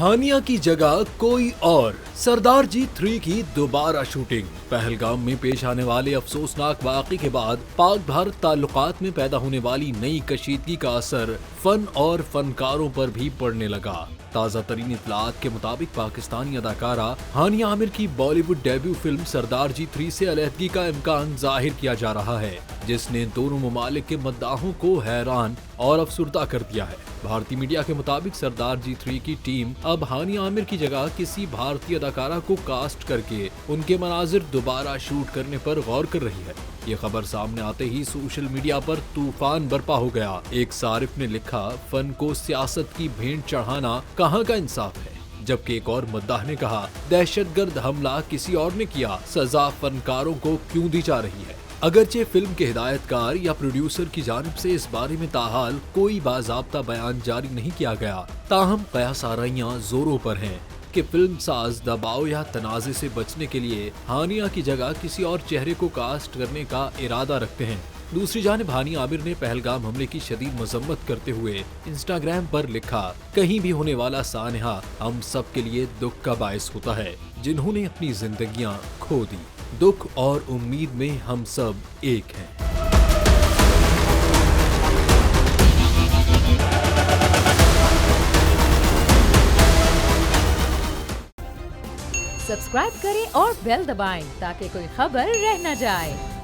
हानिया की जगह कोई और। सरदार जी 3 की दोबारा शूटिंग। पहलगाम में पेश आने वाले अफसोसनाक वाक़े के बाद पाक भारत ताल्लुकात में पैदा होने वाली नई कशीदगी का असर फन और फनकारों पर भी पड़ने लगा। ताज़ा तरीन इत्तलात के मुताबिक पाकिस्तानी अदाकारा हानिया आमिर की बॉलीवुड डेब्यू फिल्म सरदार जी 3 से अलहदगी का इम्कान जाहिर किया जा रहा है, जिसने दोनों ममालिक के मद्दाहों को हैरान और अफसुर्दा कर दिया है। भारतीय मीडिया के मुताबिक सरदार जी 3 की टीम अब हानिया आमिर की जगह किसी भारतीय अदाकारा को कास्ट करके उनके मनाजिर दोबारा शूट करने पर गौर कर रही है। ये खबर सामने आते ही सोशल मीडिया पर तूफान बरपा हो गया। एक सारिफ ने लिखा, फन को सियासत की भेंट चढ़ाना कहाँ का इंसाफ है। जबकि एक और मद्दाह ने कहा, दहशतगर्द हमला किसी और ने किया, सजा फनकारों को क्यों दी जा रही है। अगरचे फिल्म के हिदायतकार या प्रोड्यूसर की जानिब से इस बारे में ताहाल कोई बाज़ाब्ता बयान जारी नहीं किया गया, ताहम कयास आराइयां जोरों पर हैं कि फिल्म साज दबाव या तनाज़े से बचने के लिए हानिया की जगह किसी और चेहरे को कास्ट करने का इरादा रखते हैं। दूसरी जानिब हानिया आमिर ने पहलगाम हमले की शदीद मजम्मत करते हुए इंस्टाग्राम पर लिखा, कहीं भी होने वाला सानहा हम सब के लिए दुख का बायस होता है, जिन्होंने अपनी जिंदगियां खो दी। दुख और उम्मीद में हम सब एक हैं। सब्सक्राइब करें और बेल दबाएं ताकि कोई खबर रह न जाए।